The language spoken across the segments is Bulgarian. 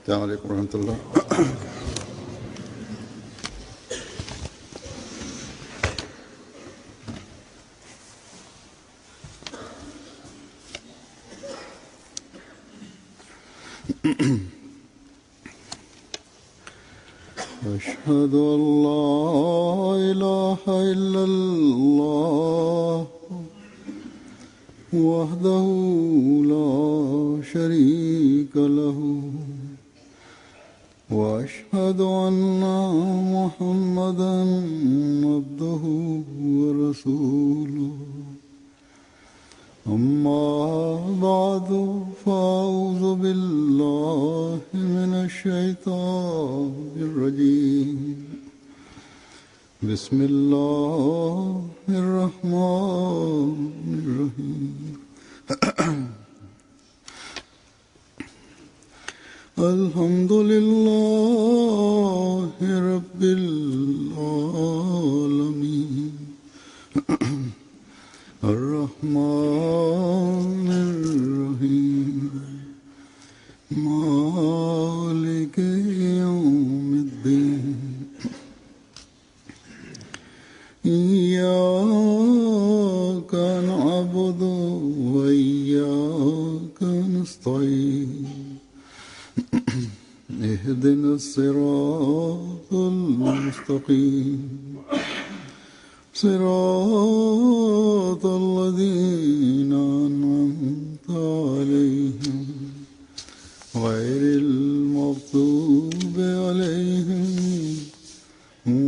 अस्सलाम वालेकुम रहमतुल्लाह। أشهد أن لا إله إلا الله وحده لا شريك له وأشهد أن محمدا عبده ورسوله أما بعد فأعوذ بالله من الشيطان الرجيم بسم الله الرحمن الرحيم الحمد لله رب العالمين الرحمن الرحيم مالك يوم الدين إياك نعبد وإياك نستعين اهدنا الصراط المستقيم صراط الذين أنعمت عليهم غير المغضوب عليهم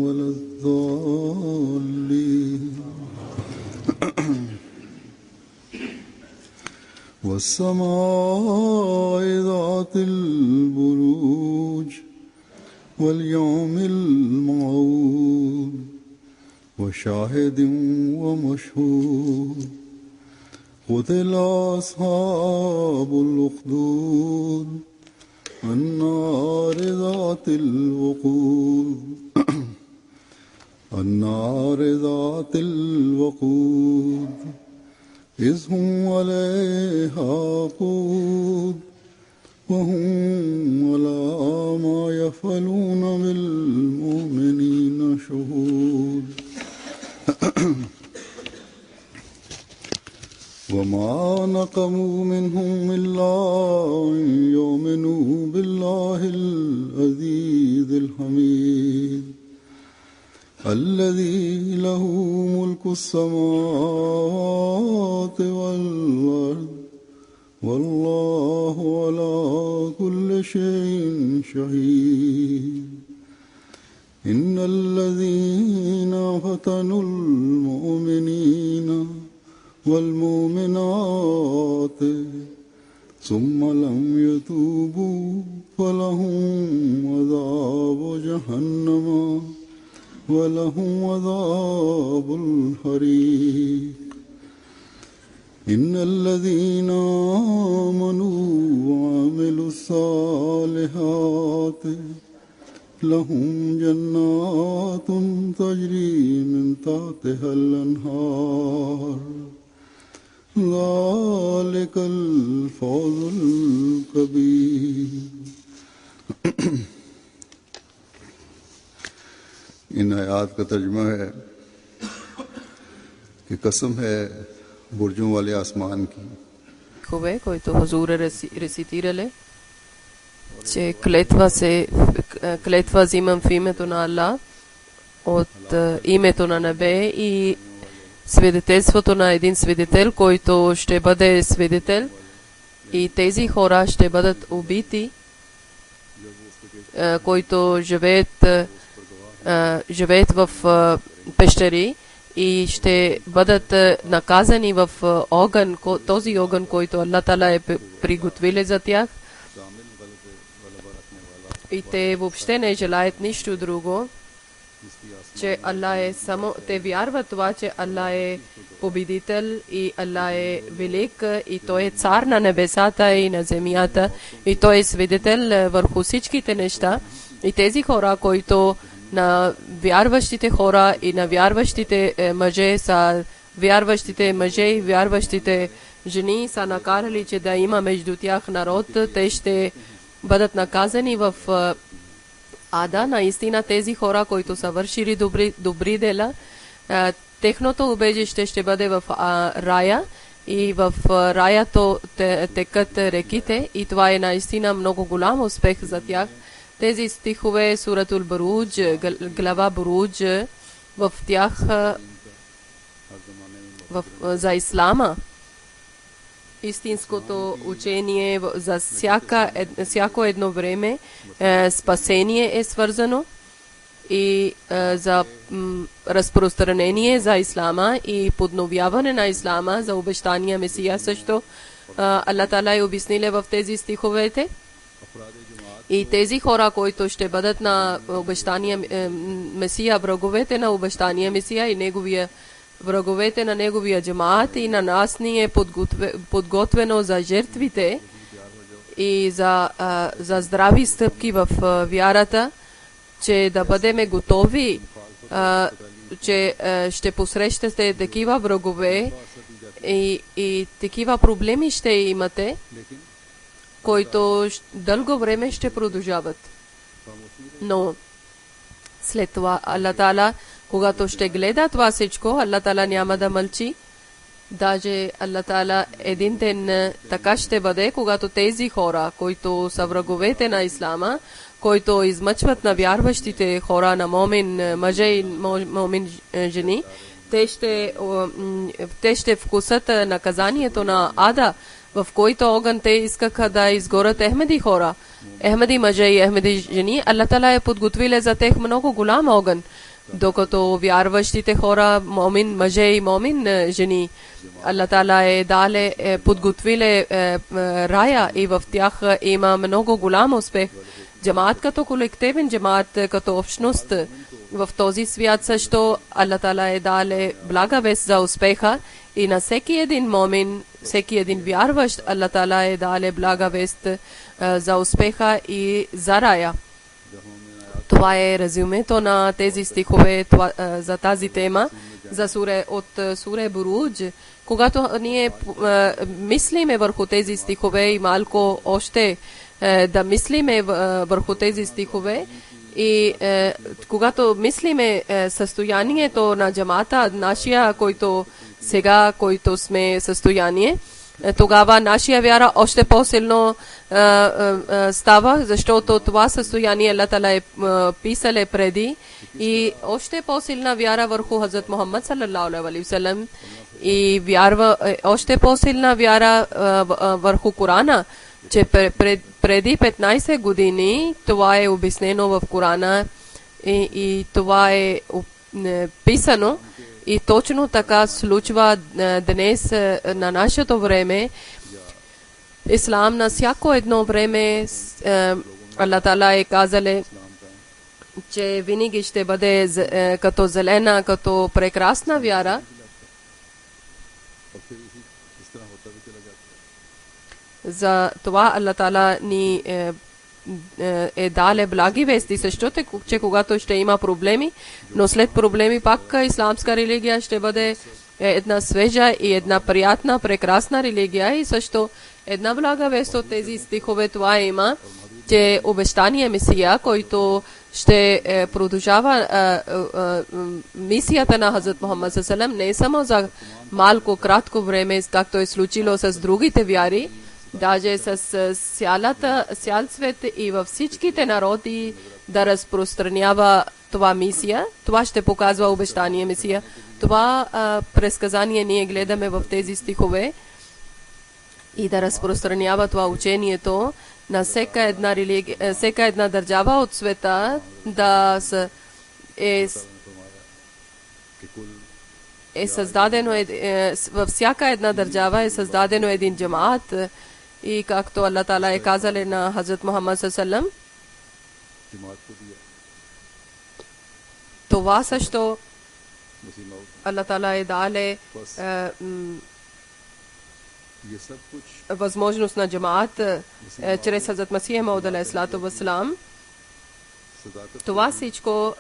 ولا الضالين والسماء ذات البروج واليوم الموعود وشاهد ومشهود قتل أصحاب الأخدود النار ذات الوقود النار ذات الوقود إذ هم عليها قود وهم على ما يفعلون بالمؤمنين شهود وما نقموا منهم إلا أن يؤمنوا بالله العزيز الحميد الذي له ملك السماوات والأرض والله على كل شيء شهيد إن الذين فتنوا المؤمنين والمؤمنات ثم لم يتوبوا فلهم عذاب جهنم ولهم عذاب الحريق إن الذين آمنوا وعملوا الصالحات لهم جنات تجري من تحتها الأنهار ذلك الفوز الكبير इन आयात का तर्जुमा है कि कसम है बुर्जों वाले आसमान की Хубаво, който Хазура рецитирали, че клетва взимам в името на Аллах, от името на небе и свидетелството на един свидетел, който ще бъде свидетел, и тези хора ще бъдат убити, които живеят в пещери и ще бъдат наказани в огън, този огън, който Аллах Таала е приготвил за тях. И те въобще не желаят нищо друго, че Аллах е само... Те вярват това, че Аллах е победител и Аллах е велик и Той е цар на небесата и на земята и Той е свидетел върху всичките неща. И тези хора, които на вярващите хора и на вярващите мъже са вярващите мъже и вярващите жени са накарали, че да има между тях народ, те ще бъдат наказани в ада. Наистина тези хора, които са вършили добри дела, техното убежище ще бъде в рая, и в раято текат реките, и това е наистина много голям успех за тях. Тези стихове, Суратул Бурудж, глава Бурудж, в тях за ислама, истинското учение за всяко едно време, спасение е свързано, и за разпространение за ислама и подновяване на ислама, за обещания Месия също. Аллах Таала е обяснил в тези стиховете. И тези хора, които ще бъдат на обещания Месия, враговете на обещания Месия и враговете на неговия джамаат, и на нас ни е подготвено за жертвите и за здрави стъпки в вярата, че да бъдем готови, че ще посрещате такива врагове и такива проблеми ще имате, които дълго време ще продължават. Но след това Аллах Таала, когато ще гледа това всичко, Аллах Таала няма да мълчи. Даже Аллах Таала един ден така ще бъде, когато тези хора, които са враговете на ислама, които измъчват на вярващите хора, на момин мъже и момин жени, те ще вкусат наказанието на ада, в който огън те искаха да изгорят Ахмеди хора, Ахмеди мъже и Ахмеди жени. Аллах Таала е подготвил за тях много голям огън, докато вярващите хора, момин мъже и момин жени, Аллах Таала е подготвил рая, и в тях има много голям успех. Джамаат като колективен джамаат, като общност в този свят също Аллах Таала е дале блага вест за успеха, и на всеки един момин, всеки един вярващ, Аллах Таала е дале блага вест за успеха и за рая. Това е резюмето на тези стихове за тази тема, от суре Бурудж. Когато ние мислиме върху тези стихове и малко още да мислиме върху тези стихове, и когато мислиме състоянието на джамата, нашия, който сме състояние, тогава нашия вяра още по-силно става, защото това състояние Аллах Таала е писал преди, и още по-силна вяра върху Хазрат Мухаммад саллаллаху алейхи ва саллям, и още по-силна вяра върху Корана, че преди 15 години това е обяснено в Корана, и това е писано, и точно така случва днес на нашето време. Ислам на всяко едно време Аллах Таала е казал, че винаги ще бъде като зелена, като прекрасна вяра. За това Аллах Таала ни е дале благи вести също, че когато ще има проблеми, но след проблеми пак исламска религия ще бъде една свежа и една приятна, прекрасна религия. И също една блага вест от тези стихове това има, че обещания Месия, който ще продължава мисията на Хазрат Мухаммад саллаллаху алейхи ва саллям, не само за малко кратко време, както е случило с другите вяри, даже с цял свет и във всичките народи да разпространява това мисия. Това ще показва обещание Месия. Това предсказание ние гледаме в тези стихове, и да разпространява това учението на всяка една религия, всяка една държава от света, да е създадено, във всяка една държава е създадено един джамаат, и както Аллах Таала е казал на Хазрат Мухаммад саллаллаху алейхи ва саллям, това също Аллах Таала е дале възможност на джамаат чрез Хазрат Масих Мауд алейхиссалату ва салам. Това всичко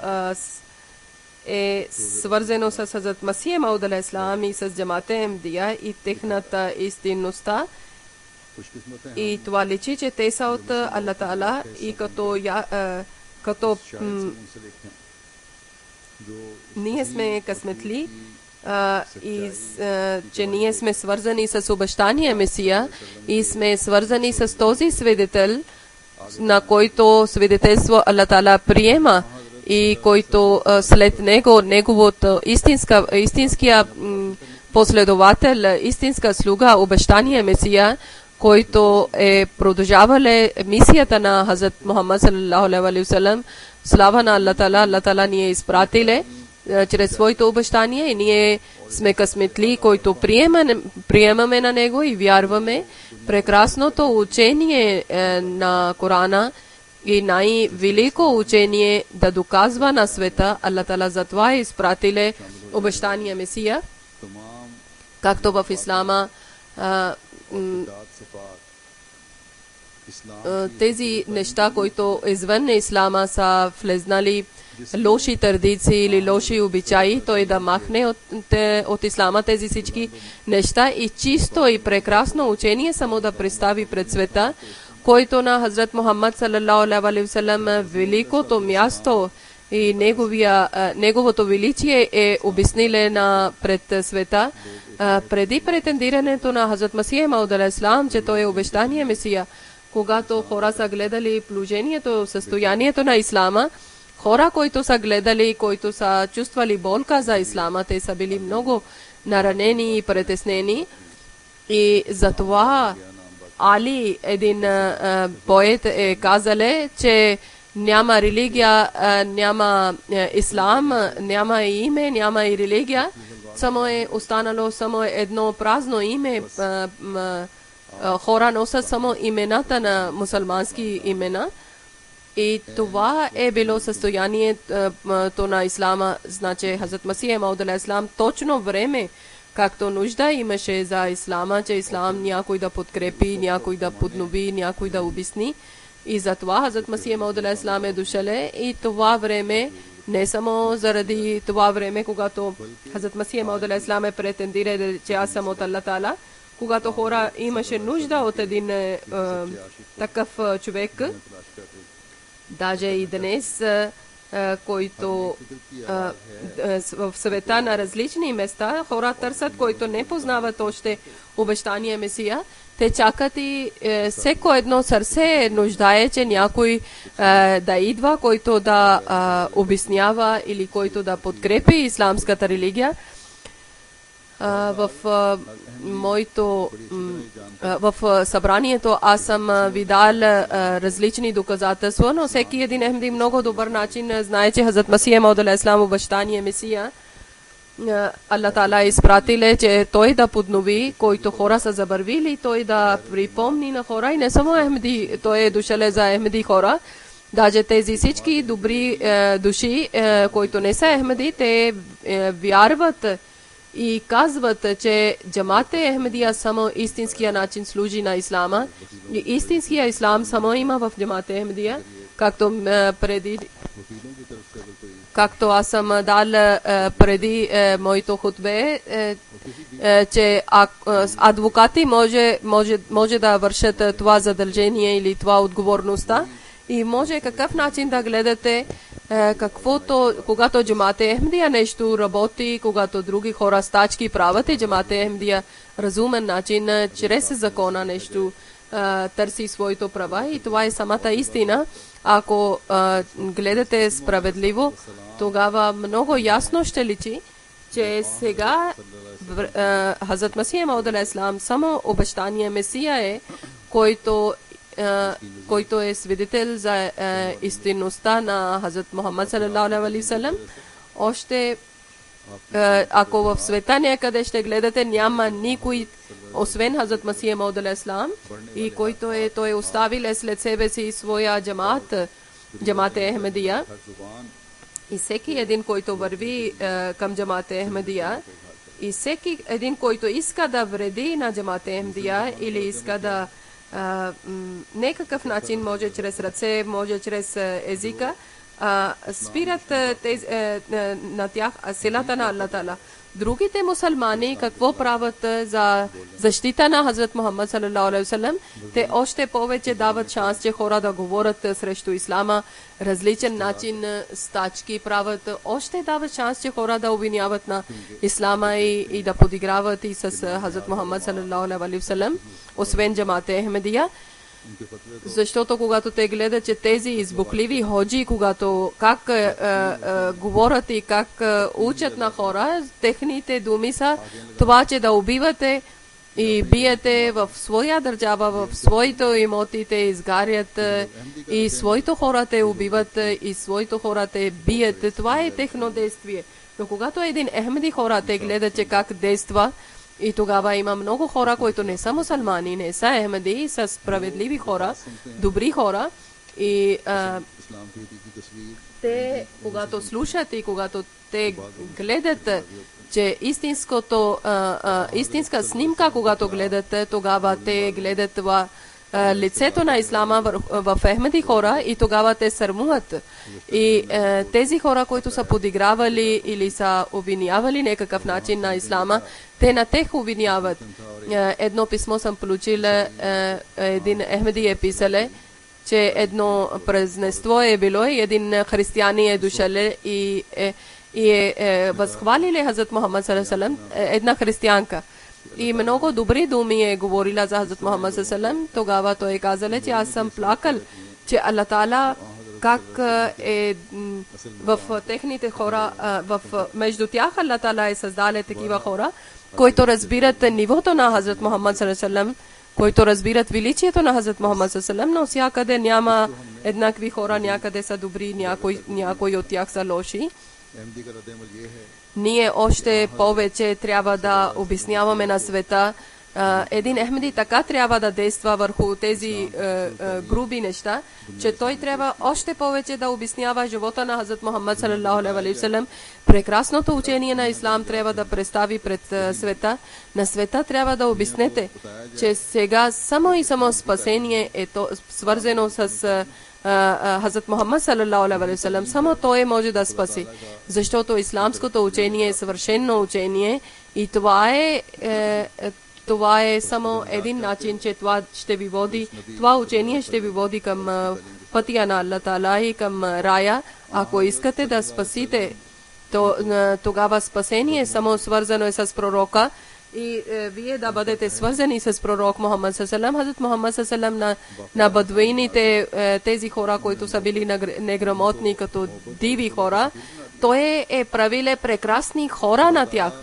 е свързано с Хазрат Масих Мауд алейхиссалам и с джамаат Ахмадия и техната истинността. खुशकिस्मत हैं И това личи, че те са от Аллах Таала и като शायद से उनसे देखें जो ние сме късметли че ние сме свързани с обещания Месия и сме свързани с този свидетел, на който свидетелство Аллах Таала приема и който след него, неговото истинския последовател, истинска слуга, обещания Месия, който е продължавал мисията на Хазрат Мухаммад саллалаху алейхи ва саллям. Слава на Аллах Таала ни е изпратиле чрез своето обещание и ние сме късметли, който приемаме на него и вярваме. Прекрасното учение на Корана и най-велико учение да доказва на света. Аллах Таала затова е изпратиле обещания Месия, तमाम както в Ислама दात सिफात इस्लाम тези неща, които извън Ислама са влезнали лоши традиции или лоши обичаи, той да махне от Ислама тези всички неща и чисто и прекрасно учение само да представи пред света, който на Хазрат Мухаммад саллалаху алейхи ва саллям великото място и неговото величие е обясниле пред света. Преди претендирането на Хазрат Масия Мауд алейхиссалам, че той е обещания Месия, когато хора са гледали положението, състоянието на Ислама, хора, които са гледали, които са чувствали болка за Ислама, те са били много наранени и притеснени. И затова Али, един поет, е казале, че няма религия, няма ислам, няма и име, няма и религия, само е останало само едно празно име. Хора носят само имената на мусулмански имена. И това е било състоянието на Ислама. Значи Хазрат Масия Мауд алейхиссалам точно време, както нужда имаше за Ислама, че Ислам някой да подкрепи, някой да поднови, някой да обясни. И затова Хазрат Масия Мауд алейхиссалам е дошъл и това време, не само заради това време, когато Хазрат Масия Мауд алейхиссалам претендира, че аз съм от Аллах Таала, когато хора имаше нужда от един такъв човек, даже и днес, който в света на различни места хора търсят, които не познават още обещания Месия. Те чакат и всеко едно сърце нуждае, че някой да идва, който да обяснява или който да подкрепи исламската религия. В събранието аз съм видал различни доказателства, но всеки един Ахмеди много добър начин знае, че Хазрат Масия Мауд алейхиссалам обещание Месия Аллах Таала е изпратиле, че той да поднови, който хора са забървили, той да припомни на хора и не само Ахмеди, той е дошъл за Ахмеди хора. Даже тези всички добри души, които не са Ахмеди, те вярват и казват, че джамат-е Ахмедия само истинския начин служи на Ислама. И истинския Ислам само има в джамат-е Ахмедия, както аз съм дал преди моето хутбе, че адвокати може да вършат това задължение или това отговорността и може какъв начин да гледате когато джамат-е Ахмедия нещо работи, когато други хора стачки правят и джамат-е Ахмедия разумен начин, чрез закона нещо търси своето права и това е самата истина. Ако гледате справедливо, тогава много ясно ще личи, че сега Хазрат Масия Мауд алейхиссалам само обещание Месия е, който е свидетел за истинността на Хазрат Мухаммад саллалаху алейхи ва саллям. Още ако в света някъде ще гледате, няма никой освен Хазрат Масия Мауд алейхиссалам и който той е оставил след себе си своя джамат-е Ахмедия. И всеки един, който върви към джамат-е Ахмедия, и всеки един, който иска да вреди на джамат-е Ахмедия или иска да некакъв начин, може чрез ръце, може чрез езика, спират на тях силата на Аллах Таала. Другите мусулмани какво правят за защита на Хазрат Мухаммад салалаху алейхи васалам? Те още повече дават шанс, че хора да говорят срещу ислама, различен начин стачки правят, още дават шанс, че хора да обвиняват на ислама и да подиграват и с Хазрат Мухаммад салалаху алейхи васалам, освен джамата Ахмедия. Защото когато те гледат, че тези избухливи ходжи, когато как говорят и как учат на хора, техните думи са това, че да убивате и биете в своя държава, в своите имоти те изгарят и своите хора те убиват и своите хора те бият. Това е техно действие. Но когато един Ахмеди хора те гледат, че как действа, и тогава има много хора, които не са мусулмани, не са Ахмеди, са справедливи хора, добри хора. И те, когато слушат и когато те гледат, че истинска снимка, когато гледат, тогава те гледат лицето на ислама в Ахмеди хора и тогава те сърмуват. И тези хора, които са подигравали или са обвинявали някакъв начин на ислама, те на тех обвиняват. Едно писмо съм получила, един Ахмеди е писале, че едно празненство е било и един християни е дошъл и възхвалили Хазрат Мухаммад саллалаху алейхи ва саллям, една християнка. И много добри думи е говорила за Хазрат Мухаммад саллалаху алейхи ва саллям. Тогава той казал, че аз съм плакал, че Аллах Таала как е в техните хора, между тях Аллах Таала е създал такива хора, които разбират нивото на Хазрат Мухаммад саллалаху алейхи ва саллям, които разбират величието на Хазрат Мухаммад саллалаху алейхи ва саллям, но всякъде няма еднакви хора, някъде са добри, някои от тях са лоши. Ние още повече трябва да обясняваме на света. Един Ахмеди така трябва да действа върху тези груби неща, че той трябва още повече да обяснява живота на Хазрат Мухаммад саллалаху алейхи ва саллям. Прекрасното учение на ислам трябва да представи пред света. На света трябва да обяснете, че сега само и само спасение е свързано с Хазрат Мухаммад саллалаху алейхи ва саллям. Само той може да спаси, защото исламското учение е съвършено учение и това е само един начин, че това учение ще ви води към пътя на Аллах Таала и към рая. Ако искате да спасите, тогава спасение е само свързано с пророка и вие да бъдете свързани с пророк Мухаммад саллалаху алейхи ва саллям. Хазрат Мухаммад саллалаху алейхи ва саллям на бадуините, тези хора, които са били неграмотни като диви хора, той е правиле прекрасни хора на тях.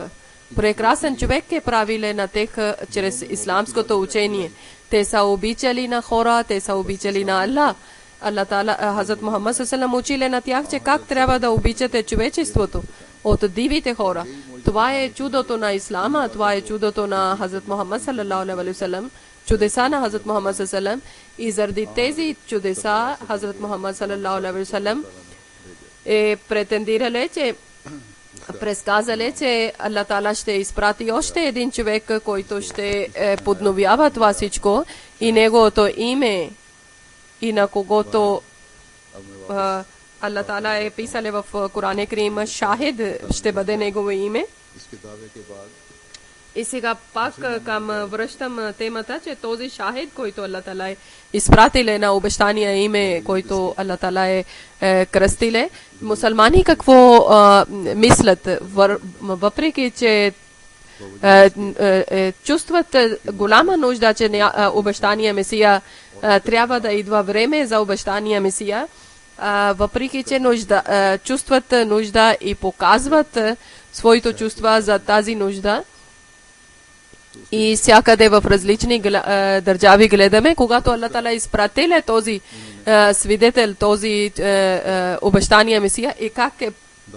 Прекрасен човек е правиле на тех чрез исламското учение. Те са обичали на хора, те са обичали на Аллах. Аллах Таала, Хазрат Мухаммад саллалаху алейхи ва саллям учили на тях, че как трябва да обичате човечеството от дивите хора. Това е чудото на ислама, това е чудото на Хазрат Мухаммад саллалаху алейхи ва саллям, чудеса на Хазрат Мухаммад саллалаху алейхи ва саллям. И заради тези чудеса Хазрат Мухаммад саллалаху алейхи ва саллям е претендирали, че предсказали, че Аллах Таала ще изпрати още един човек, който ще подновява това всичко и неговото име и на когото Аллах Таала е писали в Коран Карим, Шахид ще бъде негово име. И сега пак връщам темата, че този Шахид, който Аллах Таала е изпратиле на обещания име, който Аллах Таала е кръстиле, мусулмани какво мислят, въпреки че чувстват голяма нужда, че обещания Месия трябва да идва време за обещания Месия, въпреки че чувстват нужда и показват своите чувства за тази нужда. И всякъде в различни държави гледаме, когато Аллах Таала изпратиле този свидетел, този обещания Месия и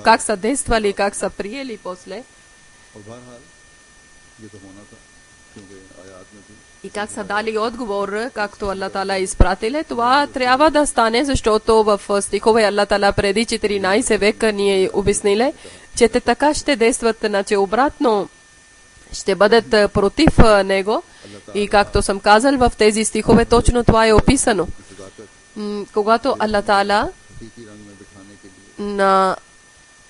как са действали, как са приели после. И как са дали отговор, както Аллах Таала изпратиле, това трябва да стане, защото в стихове Аллах Таала преди 14 века ни е обясниле, че те така ще действат, значи обратно ще бъдат против него. И както съм казал в тези стихове, точно това е описано. Когато Аллах Таала на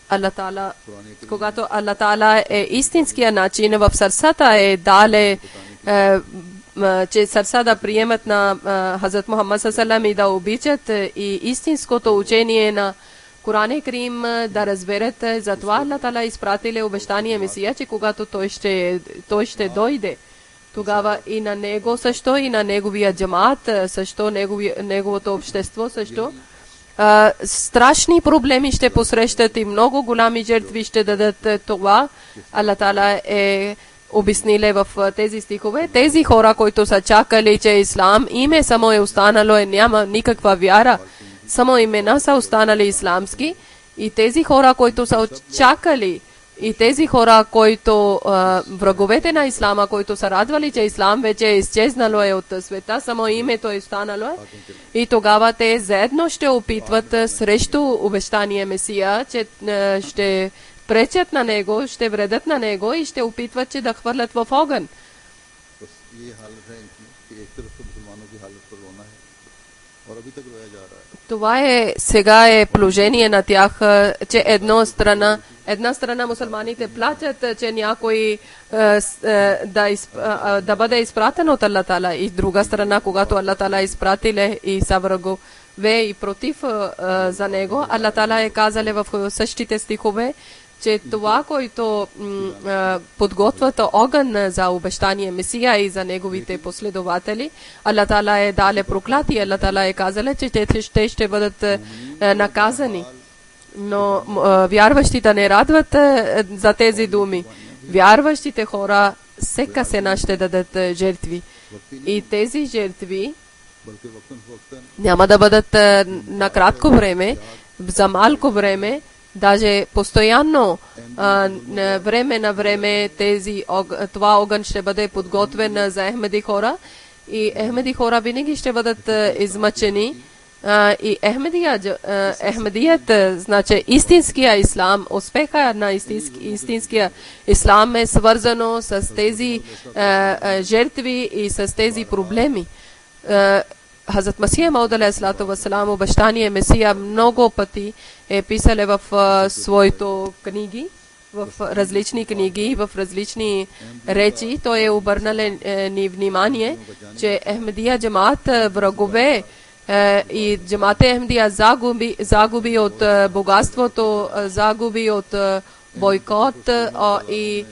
Аллах Таала, पुराने когато Аллах Таала е истинския начин в сърцата е дале, че сърца да приемат на Хазрат Мухаммад саллаллаху и да обичат и истинското учение на Коран Карим да разберат. Затова Аллах Таала изпратили обещания Месия, че когато той ще дойде, тогава и на него също, и на неговия джамаат също, неговото общество също, страшни проблеми ще посрещат и много голями жертви ще дадат. Това Аллах Таала е обяснили в тези стихове. Тези хора, които са чакали, че ислам име само е останало, няма никаква вяра, само имена са останали исламски, и тези хора, които са чакали, и тези хора, които враговете на ислама, които са радвали, че ислам вече е изчезнало от света, само името е останало, и тогава те заедно ще опитват срещу обещания Месия, че ще пречат на него, ще вредят на него и ще опитват, че да хвърлят в огън. बस ये हालत है इनकी कि एक तरफ तो मुसलमानों की हालत पर रोना है और अभी तक रोया जा रहा है. Това е сега е положение на тях, че една страна мусулманите плачат, че някой да бъде изпратен от Аллах Таала, и друга страна, когато Аллах Таала изпратиле и са врагове и против за него, Аллах Таала е казали в същите стихове, че това, който подготвят огън за обещание Месия и за неговите последователи, Аллах Таала е дале проклятие. Аллах Таала е казали, че те ще бъдат наказани. Но вярващите не радват за тези думи. Вярващите хора всека сена ще дадат жертви. И тези жертви बल्कि वक्तन फवक्तन няма да бъдат на кратко време, за малко време, даже постоянно, време на време това огън ще бъде подготвен за Ахмеди хора, и Ахмеди хора винаги ще бъдат измъчени. И Ахмедият, значи истинския ислам, успеха на истинския ислам е свързано с тези жертви и с тези проблеми. Хазрат Масия Мауд алейхиссалату вассалам, обещание Месия, много пъти е писали в своите книги, в различни книги, в различни речи. Той е обърнал ни внимание, че Ахмедия джамаат врагове и джамаат Ахмедия загуби от богатството, загуби от бойкот, и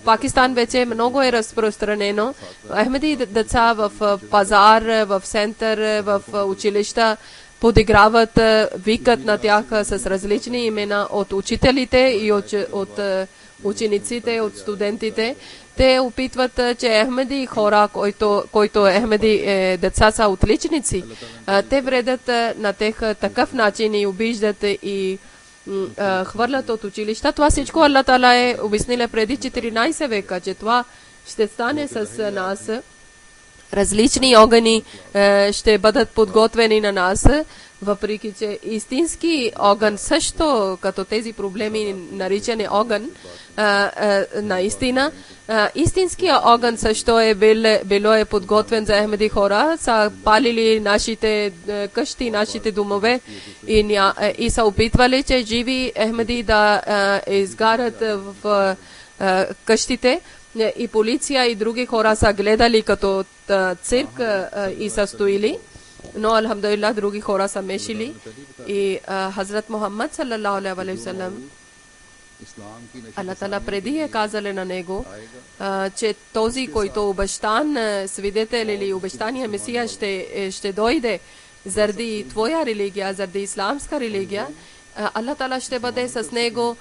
Пакистан вече много е разпространено. Ахмеди деца в пазар, в център, в училища подиграват, викат на тях с различни имена от учителите и от учениците, от студентите. Те опитват, че Ахмеди хора, които Ахмеди деца са отличници, те вредят на тях такъв начин и обиждат и хвърлят от училища. Това всичко Аллах Таала е обяснил преди 14 века, че това ще стане с нас. Различни огъни ще бъдат подготвени на нас, въпреки че истински огън също, като тези проблеми наричани огън, наистина, истинския огън също е било подготвен за Ахмеди хора, са палили нашите къщи, нашите домове и са опитвали, че живи Ахмеди да изгарят в къщите, и полиция и други хора са гледали като цирк и са стоили, но алхамдулилlah други хора са мешили. И Хазрат Мухаммад саллаллаху алейхи ва саллям, Аллах Таала преди е казали на него, че този, който обещан свидетел или обещания Месия ще дойде заради твоя религия, заради исламска религия, Аллах Таала ще бъде с него,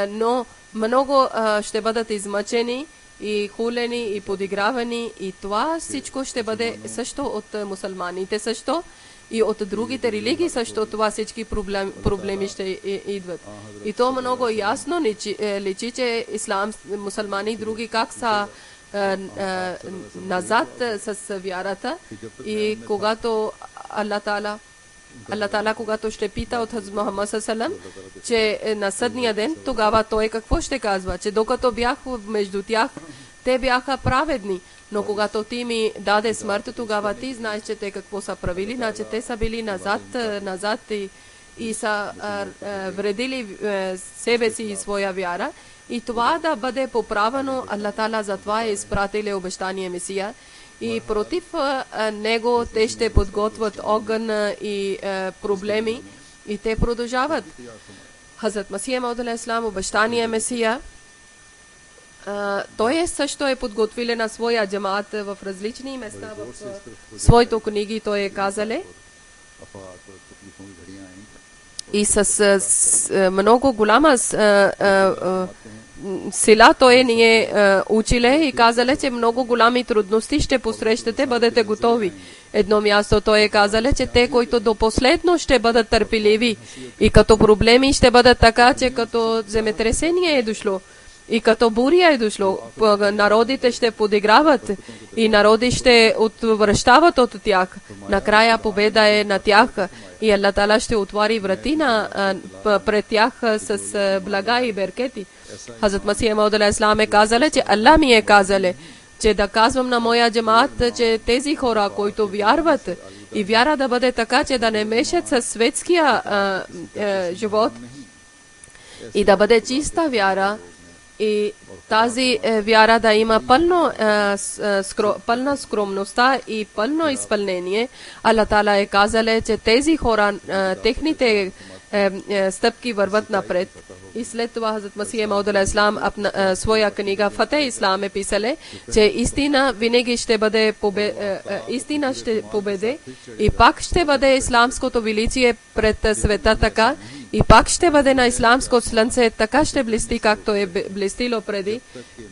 но много ще бъдат измъчени и хулени и подигравани, и това всичко ще бъде също от мусулманите също и от другите религии също. Това всички проблеми ще идват. И то много ясно личи, че мусулмани и други как са назад с вярата. И когато Аллах Таала, когато ще пита от Хазрат Мухаммад саллаллаху, че на съдния ден, тогава той какво ще казва? Че докато бях между тях, те бяха праведни. Но когато ти ми даде смърт, тогава ти знаеш, че те какво са правили, значи те са били назад и са вредили себе си и своя вяра. И това да бъде поправено, Аллах Таала затова е изпратили обещания Месия. И против него те ще подготвят огън и проблеми. И те продължават. Хазрат Масия Мауд алейхиссалам, обещания Месия, той също е подготвил на своя джамаат в различни места в своите книги. Той е казале и с много голяма сила той ни е училе и казале, че много голями трудности ще посрещате, бъдете готови. Едно място той е казале, че те, които до последно ще бъдат търпеливи и като проблеми ще бъдат така, че като земетресение е дошло и като буря е дошло, народите ще подиграват и народи ще отвръщават от тях. Накрая победа е на тях и Аллах Таала ще отвори врати пред тях с блага и беркети. Хазрат Масия Мауд алейхиссалам е казале, че Аллах ми е казале, че да казвам на моя джамаат, че тези хора, които вярват и вяра да бъде така, че да не мешат със светския живот и да бъде чиста вяра и тази вяра да има пълна скромността и пълно изпълнение. Аллах Таала е казале, че тези хора, техните стъпки върват напред. И след това Хазрат Масия Мауд алейхиссалам своя книга Фатех Ислам е писале, че истина винаги ще бъде истина ще победе и пак ще бъде исламското величие пред света така и пак ще бъде на исламско слънце така ще блести, както е блестило преди,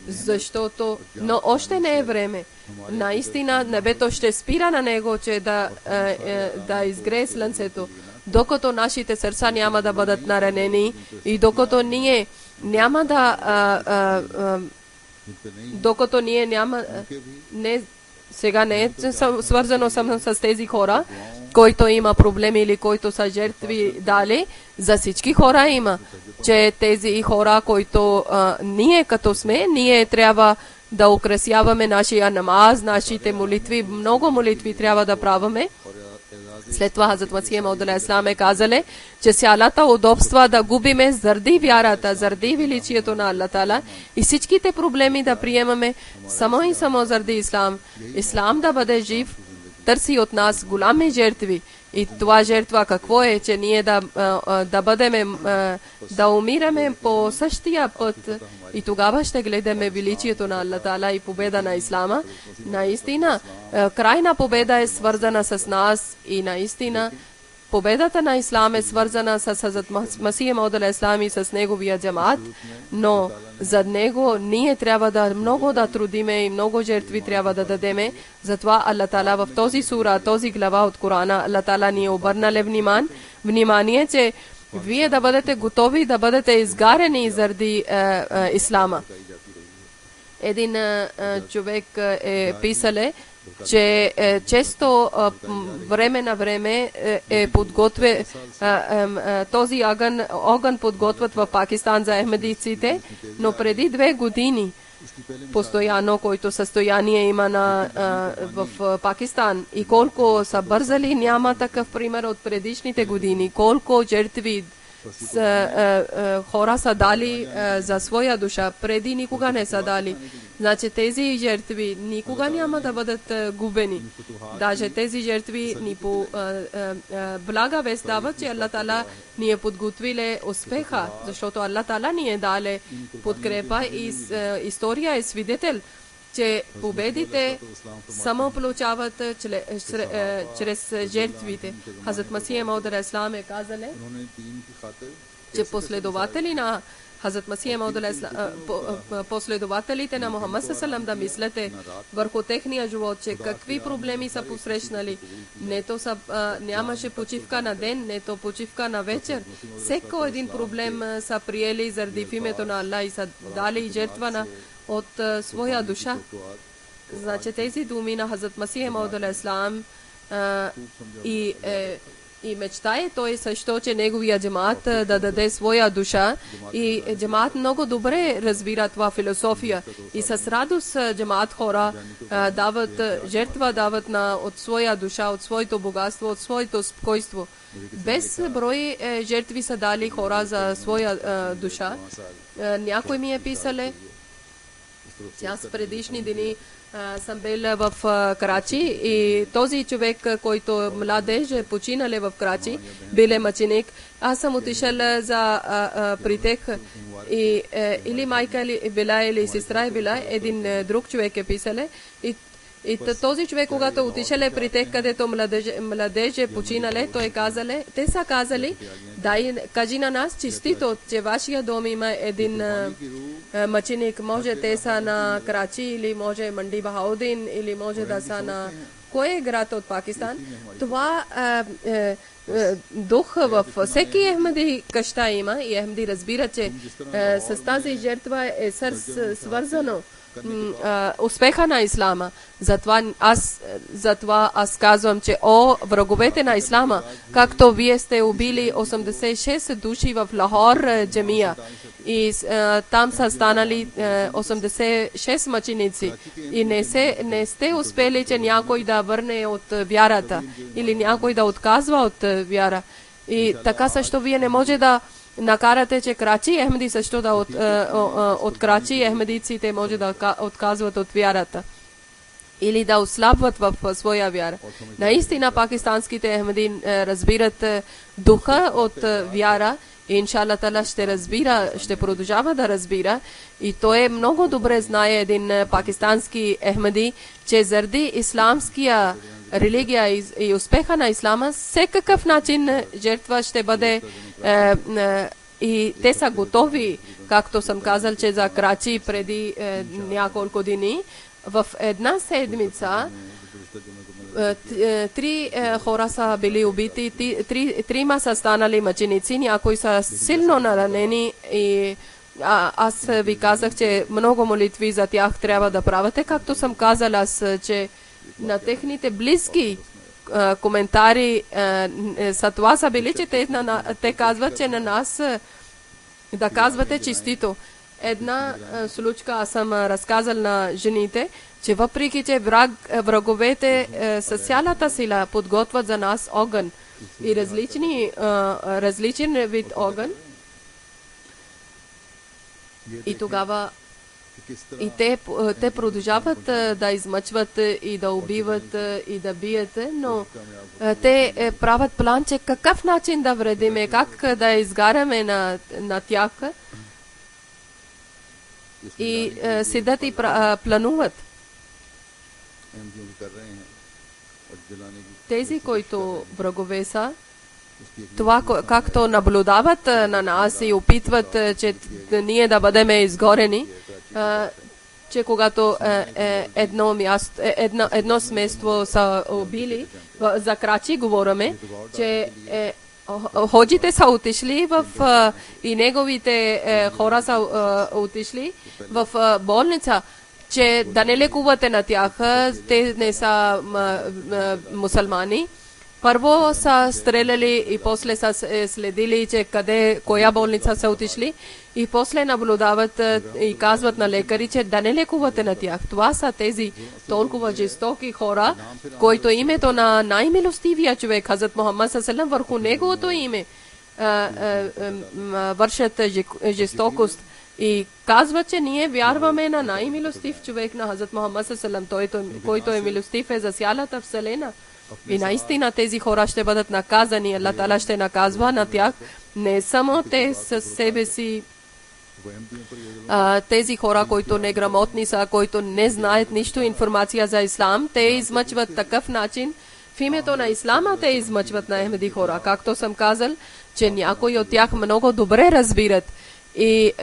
защото но още не е време. Наистина небето ще спира на него, че да изгрее слънцето, докато нашите сърца няма да бъдат наранени и докато ние няма сега не е свързано само с тези хора, който има проблеми или който са жертви дали, за всички хора има, че тези хора, които ние като сме, ние трябва да украсяваме нашия намаз, нашите молитви, много молитви трябва да праваме. След това Хазрат Масия Мауд алейхиссалам е казале, че цялата удобства да губиме заради вярата, заради величието на Аллах Таала и всичките проблеми да приемаме само и само заради ислам. Ислам да бъде жив, търси от нас голями жертви. И това жертва какво е, че ние да умираме по същия път и тогава ще гледаме величието на Аллах Таала и победа на ислама. Наистина, крайна победа е свързана с нас и наистина победата на ислам е свързана с Хазрат Масия Мауд алейхиссалам и с неговия джамаат, но за него ние трябва да много да трудиме и много жертви трябва да дадеме. Затова Аллах Таала в този сура, този глава от Корана, Аллах Таала ни обърнале внимание, че вие да бъдете готови, да бъдете изгарени заради ислама. Един човек е писале, че често време на време е подготвя този огън подготвят в Пакистан за ахмедийците, но преди 2 години постоянно, който състояние има в Пакистан и колко са бързали, няма такъв пример от предишните години, колко жертви хора са дали за своя душа, преди никога не са дали. Значи тези жертви никога няма да бъдат губени. Даже тези жертви ни по блага вест дават, че Аллах Таала ни е подготвиле успеха, защото Аллах Таала ни е дале подкрепа и история е свидетел, че победите само получават чрез жертвите. Хазрат Масия Мауд алейхиссалам е казале, че последователи на Хазрат Масия Мауд алейхиссалам, последователите на Мухаммад саллаллаху да мислете върху техния живот, че какви проблеми са посрещнали. Нямаше почивка на ден, нето почивка на вечер. Всеко един проблем са приели заради в името на Аллах и са дали жертва от своя душа. Значи тези думи на Хазрат Масия Мауд алейхиссалам и И мечтае той също, че неговия джамаат да даде своя душа. И джамаат много добре разбира това философия. И с радост джамаат хора дават жертва, дават от своя душа, от своето богатство, от своето спокойство. Без брой жертви са дали хора за своя душа. Някой ми е писале, че аз предишни дни съм бил в Карачи и този човек, който младеж е починале в Карачи, бил е мъченик. Аз съм отишъл за притех и или майка била или сестра е била, един друг човек е писале и този човек, когато отишъл при тях, където младеж е починале, той казале, те са казали, дай, кажи на нас чистито, че вашия дом има един мъченик, може те са на Карачи или може Манди Бахаудин или може да са на кой е град от Пакистан. Това дух във всеки Ахмади къща има и Ахмади разбира, че с тази жертва е свързано успеха на ислама. Затова аз казвам, че враговете на ислама, както вие сте убили 86 души в Лахор джамия и там са станали 86 мъченици и не сте успели, че някой да върне от вярата или някой да отказва от вяра. И така също вие не може да накарате, че Карачи Ахмади също да от Карачи Ахмадиците може да отказват от вярата или да ослабват в своя вяра. Наистина пакистанските Ахмади разбират духа от вяра и иншалла тала ще разбира, ще продължава да разбира и той много добре знае един пакистански Ахмади, че заради исламския религия и успеха на ислама, всекакъв начин жертва ще бъде и те са готови, както съм казал, че за Карачи преди няколко дни, в една седмица 3 хора са били убити, 3 са станали мъченици, някои са силно наранени и аз ви казах, че много молитви за тях трябва да правите, както съм казал аз, че на техните близки коментари са това са били, че те казват, че на нас да казвате чистито. Една случка аз съм разказал на жените, че въпреки, че враговете с цялата сила подготвят за нас огън и различен вид огън, и тогава и те продължават да измъчват и да убиват и да бият, но те правят план, че какъв начин да вредиме, как да изгаряме на тях и седат и плануват. Тези, които врагове са, това, както наблюдават на нас и опитват, че ние да бъдем изгорени, че когато едно семейство са убили, за Карачи говориме, че ходжите са отишли и неговите хора са отишли в болница, че да не лекувате на тях, те не са мусулмани. Първо са стреляли и после са следили, че коя болница са отишли и после наблюдават и казват на лекари, че да не лекувате на тях. Това са тези толкова жестоки хора, които името на най-милостивия човек, Хазрат Мухаммад ﷺ, върху неговото име вършат жестокост. И казва, че ние вярваме на най-милостив човек на Хазрат Мухаммад ﷺ, който е милостив за цялата вселена. И наистина тези хора ще бъдат наказани. Аллах Таала ще наказва на тях. Не само те със себе си, тези хора, които неграмотни са, които не знаят нищо информация за ислам, те измъчват такъв начин. В името на ислама те измъчват на Ахмади хора. Както съм казал, че някои от тях много добре разбират. И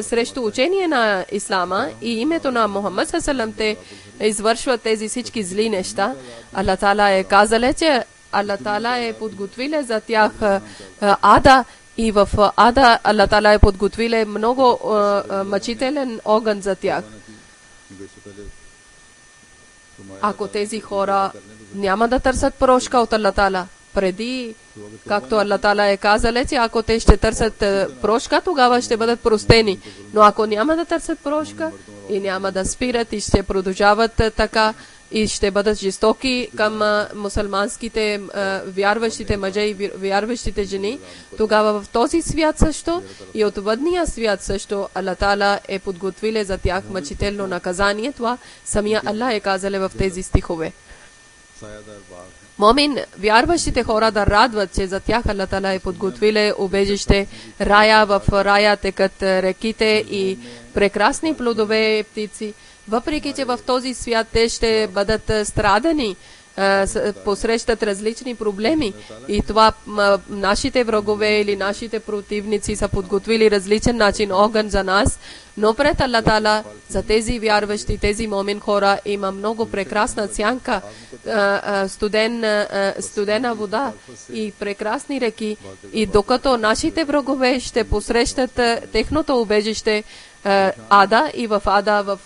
срещу учение на ислама и името на Мухаммад ﷺ те извършват тези всички зли неща. Аллах Таала е казал, че Аллах Таала е подготвил за тях ада и в ада Аллах Таала е подготвил много мъчителен огън за тях. ако тези хора няма да търсят прошка от Аллах Тала, преди, както Аллах Тала е казал, че ако те ще търсят прошка, тогава ще бъдат простени. Но ако няма да търсят прошка и няма да спират и ще продължават така и ще бъдат жестоки към мусулманските вярващите мъже и вярващите жени, тогава в този свят също и от въдния свят също Аллах Тала е подготвил за тях мъчително наказание. Това самия Аллах е казал в тези стихове. Момин, вярващите хора да радват, че за тях Аллах Тала е подготвил убежище, рая, в рая текат реките и прекрасни плодове птици. Въпреки че в този свят те ще бъдат страдани, посрещат различни проблеми и това нашите врагове или нашите противници са подготвили различен начин огън за нас, но пред Аллах Тала за тези вярващи, тези момин хора има много прекрасна сянка, студена вода и прекрасни реки, и докато нашите врагове ще посрещат техното убежище ада, и в ада в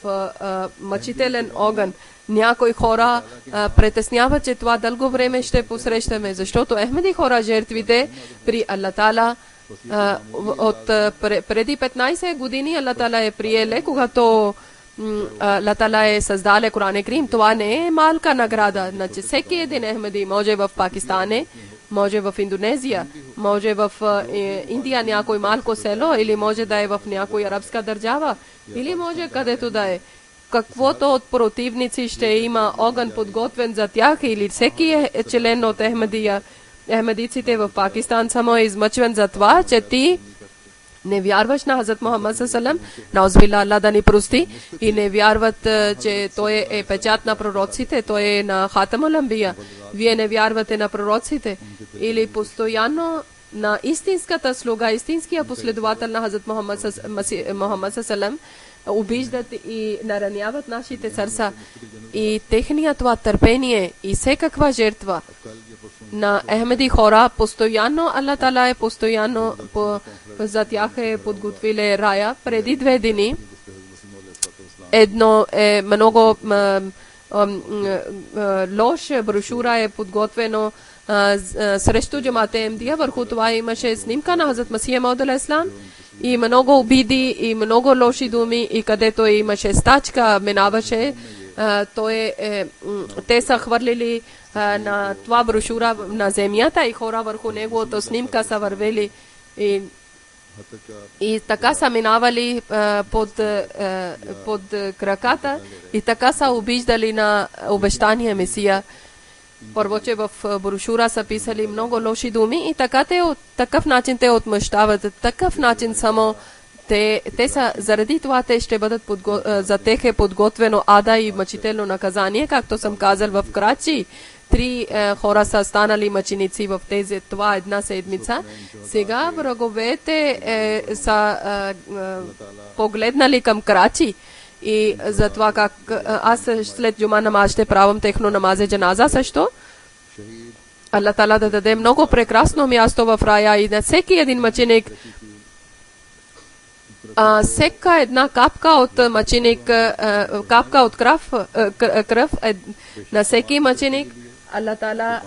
мъчителен огън. Някои хора притесняват, че това дълго време ще посрещаме, защото Ахмеди хора, жертвите при Аллах Тала от преди 15 години Аллах Тала е приеле, когато Аллах Тала е създале Коран Крим. Това не е малка награда. Значи всеки един Ахмеди може в Пакистан, може в Индонезия, може в Индия някой малко село, или може да е в някоя арабска държава, или може където да е. Каквото от противници ще има огън подготвен за тях, или всеки е член от Ахмедиците в Пакистан само е измъчван за това, че ти не вярваш на Хазрат Мухаммад саллаллаху алейхи ва саллям, наузбилла, Аллах да ни прости, и не вярват, че той е печат на пророците, той е на Хатамул Амбия. Вие не вярвате на пророците, или постоянно на истинската слуга, истинския последовател на Хазрат Мухаммад саллаллаху алейхи ва саллям, обиждат и нараняват нашите сърца. И техният това търпение и всекаква жертва на Ахмеди хора, постоянно Аллах Тала е постоянно за тях е подготвили рая. Преди 2 дни едно е много лош брошура е подготвено срещу джамат Ахмедия. Върху това имаше снимка на Хазрат Масих Мауд алейхи салам и много обиди и много лоши думи, и където имаше стачка, минаваше, те са хвърлили на това брошура на земята и хора върху неговото снимка са вървели и така са минавали под краката и така са обиждали на обещания Месия. Първо, че в брошура са писали много лоши думи и така такъв начин те отмъщават. Такъв начин само те са, заради това те ще бъдат за тях е подготвено ада и мъчително наказание, както съм казал в Крачи. 3 хора са станали мъченици в това една седмица. Сега враговете са погледнали към Крачи. И за това как аз след джума намаз ще правам техно намазе джаназа също. Аллах Тала да даде много прекрасно място в рая и на всеки един мъченик. Всека една капка от мъченик, капка от кръв на всеки мъченик, Аллах Тала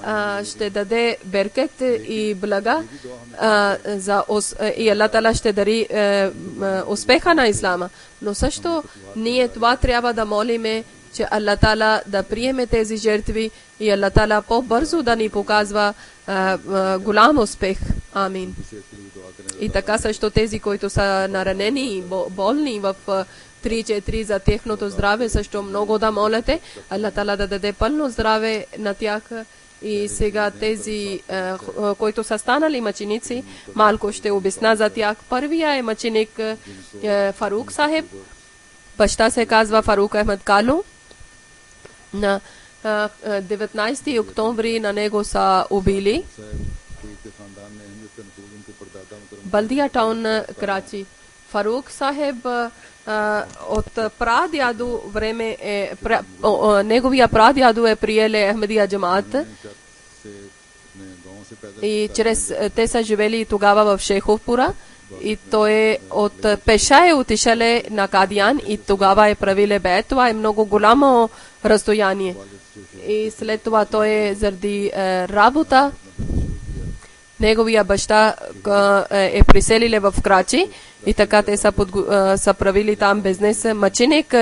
ще даде беркет и блага и Аллах Тала ще дари успеха на ислама. Но също ние това трябва да молиме, че Аллах Тала да приеме тези жертви и Аллах Тала по-бързо да ни показва голям успех. Амин. И така също тези, които са наранени и болни в 3-4 за техното здраве, също много да молите. Аллах Тала да даде пълно здраве на тях. И сега тези, които са станали мъченици, малко ще обясня за тях. Първия е мъченик Фарук Сахеб. Баща се казва Фарук Ахмед Калу. На 19 октомври на него са убили. Балдия таун, Карачи. Фарук Сахеб от прадяду време неговия прадяду е приеле Ахмедия джамаат и чрез те са живели тогава в Шейховпура и той от пеша отишъл на Кадиян и тогава правиле бед. Това е много голямо разстояние. И след това той заради работа, неговия баща приселиле в Крачи и така те са правили там бизнес. Мъченик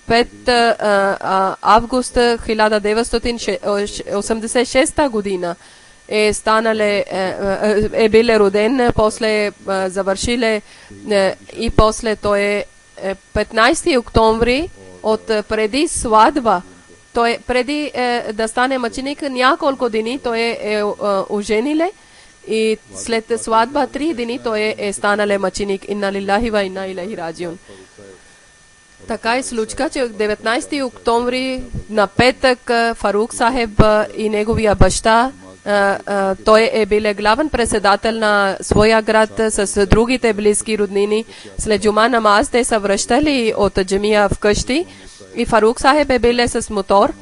5 август 1986 година бил роден, после завършиле и после той 15 октомври от преди сватба. Той преди да стане мъченик няколко дни той ожениле и след сватба 3 дни той станале мъченик. Инна лилахи ва инна илайхи раджиун. Така е случка, че 19 октомври на петък Фарук Сахеб и неговия баща, той бил главен председател на своя град с другите близки роднини. След джума намаз те са връщали от джамия вкъщи и Фарук Сахеб бил с мотор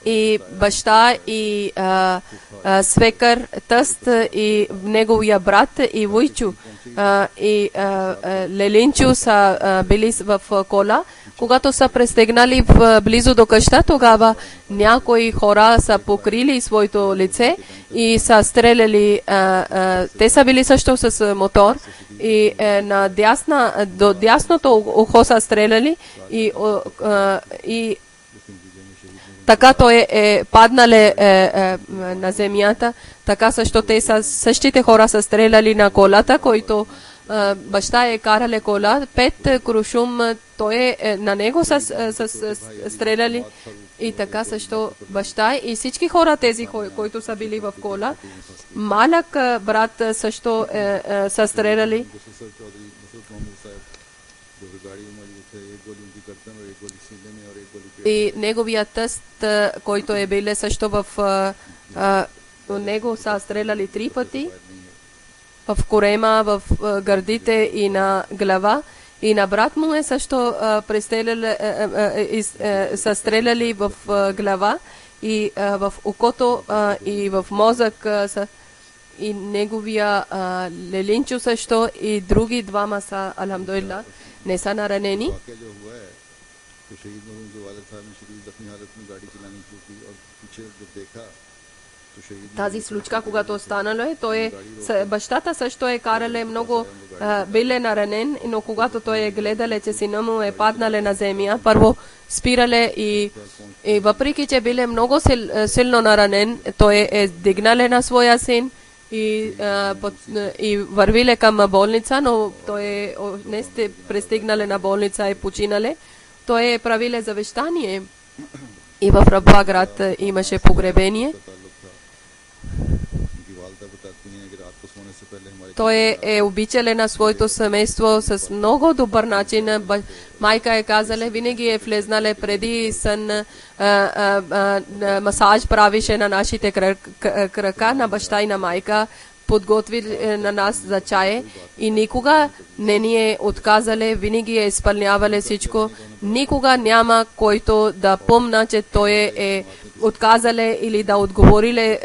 и баща и свекър, тъст и неговия брат и Войчо и Лелинчо са били в кола. Когато са пристигнали близо до къща, тогава някои хора са покрили своето лице и са стреляли. Те са били също с мотор и до дясното ухо са стреляли и така той паднале на земята. Така също те същите хора са стреляли на колата, който баща карале кола. 5 куршум той на него са стреляли. И така също баща и всички хора тези, които са били в кола. Малък брат също са стреляли. И неговия тъст, който бил също в него са стреляли 3 пъти. В корема, в гърдите и на глава. И на брат му също са стреляли в глава и в окото и в мозък. И неговия Лелинчо също и други двама са, алхамдулилlah, не са наранени. Тази случка, когато станало бащата също карале много, биле наранен, но когато той гледале, че сина му паднале на земя, първо спирале и въпреки, че биле много силно наранен, той дигнале на своя син и вървиле към болница, но той не сте пристигнале на болница и починале. Той правиле завещание и в Рабва град имаше погребение. Той обичале на своето семейство с много добър начин. Майка казале, винаги влезнале преди сън, масаж правише на нашите крака, на баща и на майка, подготви на нас за чай и никога не ни отказале, винаги изпълнявале всичко. Никога няма който да помна, че той отказале или да отговориле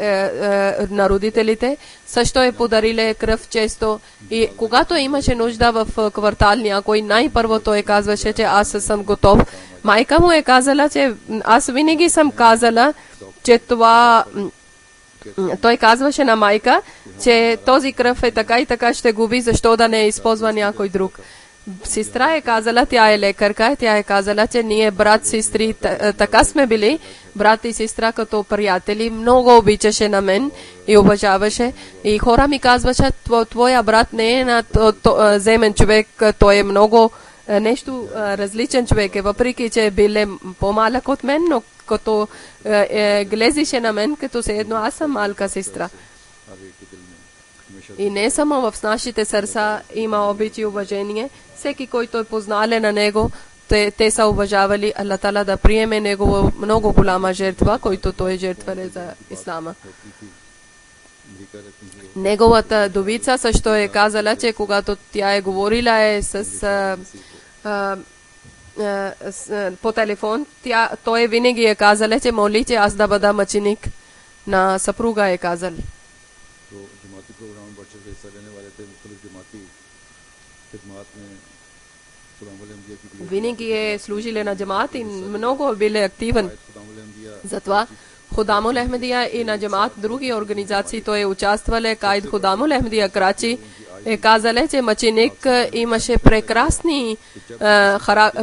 на родителите. Също подариле кръв често и когато имаше нужда в квартал някой, най-първо той казваше, че аз съм готов. Майка му казала, че аз винаги съм казала, че това... Той казваше на майка, че този кръв така и така ще губи, защо да не използва някой друг. Сестра казала, тя лекарка, тя казала, че ние брат, сестри, така сме били, брат и сестра като приятели, много обичаше на мен и уважаваше. И хора ми казваше, твоя брат не на земен човек, той много нещо различен човек, въпреки че бил по-малък от мен, но като глезише на мен, като се едно аз съм малка сестра. И не само в нашите сърца има обич и уважение. Всеки, който познале на него, те са уважавали. Аллах Тала да приеме негова много голяма жертва, който той жертвале за ислама. Неговата довица също казала, че когато тя говорила по телефон, той винаги казала, че моли, че аз да бъда мъченик на съпруга казал. Винаги е служили на джамат и много били активен. Затова Худамул Ахмедия и на джамат други организации той е участвал. Каид Худамул Ахмедия Крачи е казале, че мъченик имаше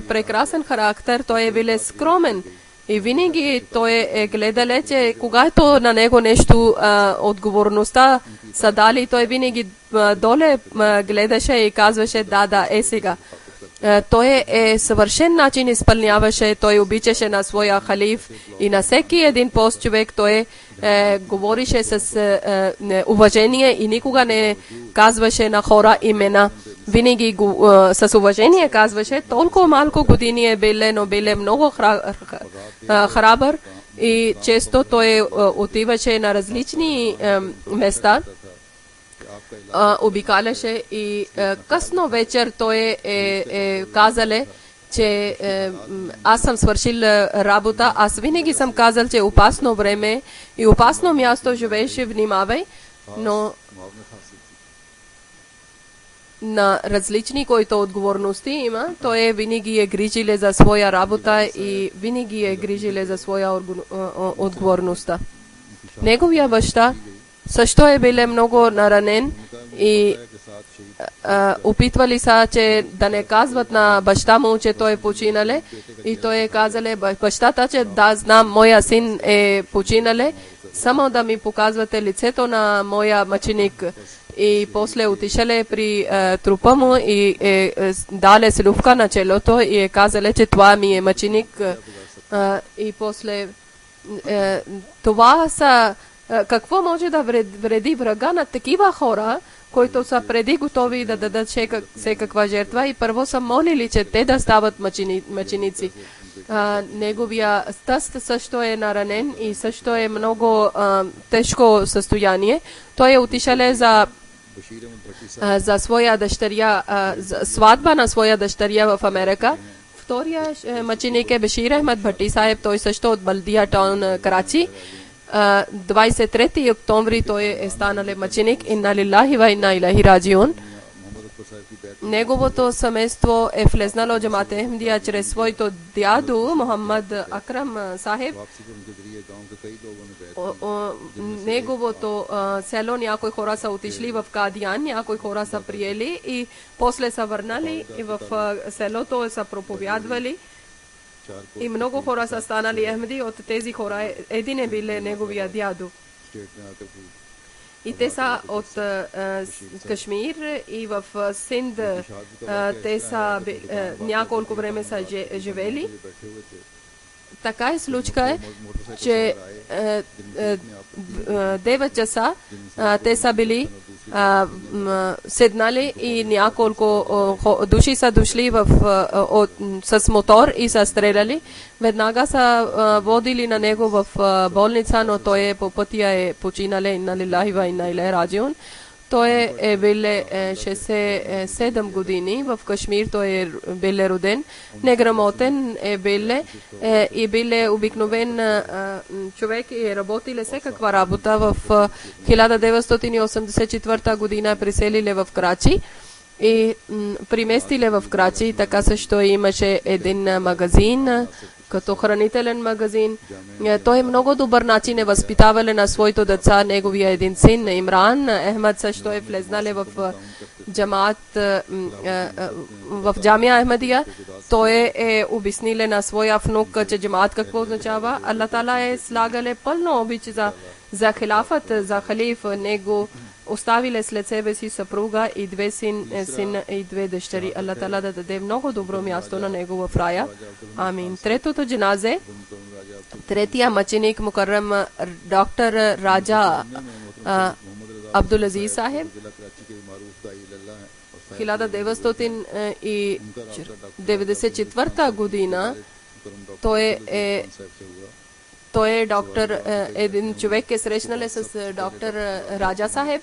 прекрасен характер, той е бил скромен. И винаги той е гледал, че когато на него нещо отговорността са дали, той винаги доле гледаше и казваше да, е сега. Той е съвършен начин изпълняваше, той обичаше на своя халиф и на всеки един пост човек, той говорише с уважение и никога не казваше на хора имена. Винаги с уважение казваше, толкова малко години е биле, но биле много храбър и често той отиваше на различни места. Обикаляше и късно вечер той е казале, че аз съм свършил работа. Аз винаги съм казал, че опасно време и опасно място живееше, внимавай, но на различни, които отговорности има, той винаги е грижил за своя работа и винаги е грижил за своя отговорността. Неговия баща също е бил много наранен и опитвали са, че да не казват на баща му, че той е починале. И той е казале, бащата, че да знам, моя син е починале, само да ми показвате лицето на моя мъченик. И после отишеле при трупа му и дале слювка на челото и е казале, че това ми е мъченик. И после това са какво може да вреди врага на такива хора, които са преди готови да дадат всекаква жертва и първо са молили, че те да стават мъченици. Неговия тъст също е наранен и също е много тежко състояние. Той е отишъл за своя дъщеря, сватба на своя дъщеря в Америка. Втория мъченик е Башир Ахмед Бхати Сахеб, той също от Балдия таун, Карачи. 23 октомври той е станал мъченик. Инна лилахи ва инна илайхи раджиун. Неговото семейство е влезнало джамат Ахмедия чрез своето дядо Мохаммад Акрам Сахеб. Неговото село някои хора са отишли в Кадиян, някои хора са приели и после са върнали и в селото са проповядвали. И много хора са станали Ахмеди. От тези хора един е бил неговия дядо. И те са от Кашмир и в Синд. Те са няколко време са живели. Така е случка, че 9 часа те са били седнали и няколко души са дошли с мотор и са стреляли. Веднага са водили на него в болница, но той по пътя е починале. Инна лилахи ва инна илайхи раджиун. Той е бил 67 години в Кашмир, той е бил роден. Неграмотен е бил и бил обикновен човек и работил всекаква работа. В 1984 година преселили в Крачи и приместили в Крачи. Така също имаше един магазин, като хранителен магазин. Той много добър начин е възпитавал на своите деца. Неговия един син Имран Ахмед също е влезнал в джамат, в джамия Ахмедия. Той е обяснил на своя внук, че джамат какво означава. Аллах Таала е слагал пълно обич за хилафът, за халиф. Него оставили след себе си съпруга и две син и две дъщери. Аллах Таала да даде много добро място на него в рая. Амин. Третото джаназе, третия мъченик Мукаррам доктор Раджа Абдул Азиз Сахеб, 1994 година той е доктор, един човек е срещнал с доктор Раджа Сахеб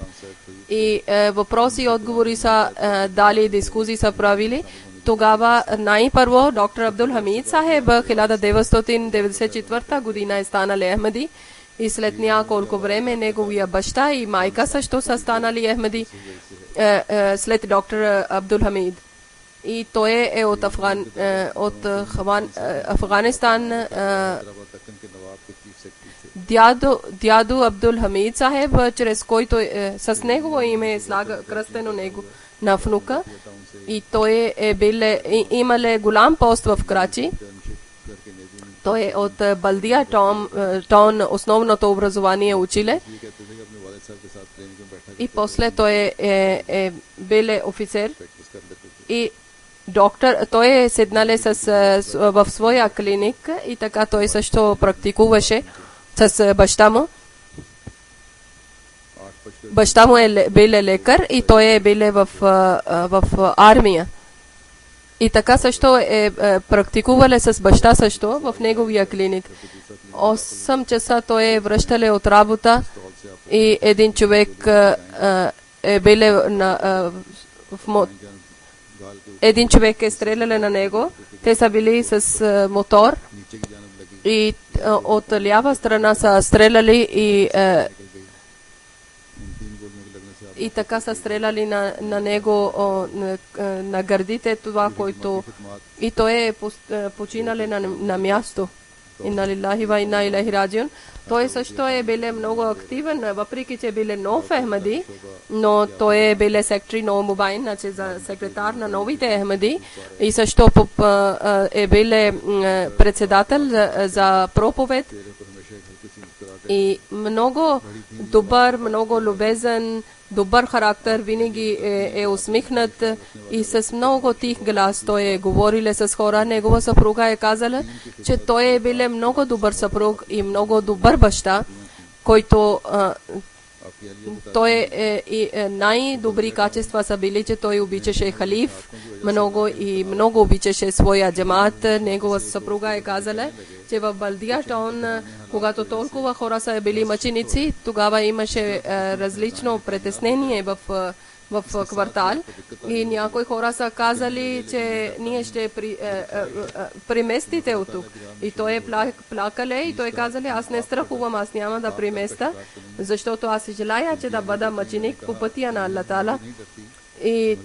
и въпроси и отговори са дали, дискусии са правили. Тогава най-първо доктор Абдул Хамид Сахеб 1994 година е станал Ахмеди и след няколко време неговия баща и майка също са станали Ахмеди след доктор Абдул Хамид. и той е от Афганистан. Дядо Абдул Хамид Сахеб, чрез който с негово име слага кръстено него на внука. И той имал голям пост в Крачи. Той е от Балдия Таун, основното образование училе. И после той е бил офицер и доктор. Той е седнале в своя клиник и така той също практикуваше с баща му. Баща му е бил лекар и той е бил в армия. И така също е практикували с баща също в неговия клиник. 8 часа той е връщали от работа и един човек е бил един човек е стреляли на него. Те са били с мотор и от лява страна са стреляли и така са стреляли на него на гърдите, това, който и той е починали на място. Инна лилахи ва инна илайхи раджиун. Той също е бил много активен, въпреки че е бил нов Ахмади, но той е бил секретар на Мубайн, значи за секретар на новите Ахмади и също е бил председател за проповед и много добър, много любезен, добър характер, винаги е усмихнат и с много тих глас той е говорил с хора. Негова съпруга е казала, че той е бил много добър съпруг и много добър баща, който той най-добри качества са били, че той обичаше халиф много и много обичаше своя джамат. Негова съпруга е казала, че в Балдия Таун, когато толкова хора са били мъченици, тогава имаше различно притеснение в квартал и някои хора са казали, че ние ще преместите от тук. И той е плакале и той казали, аз не страхувам, аз няма да преместа, защото аз желая, че да бъда мъченик по пътя на Аллах Таала. И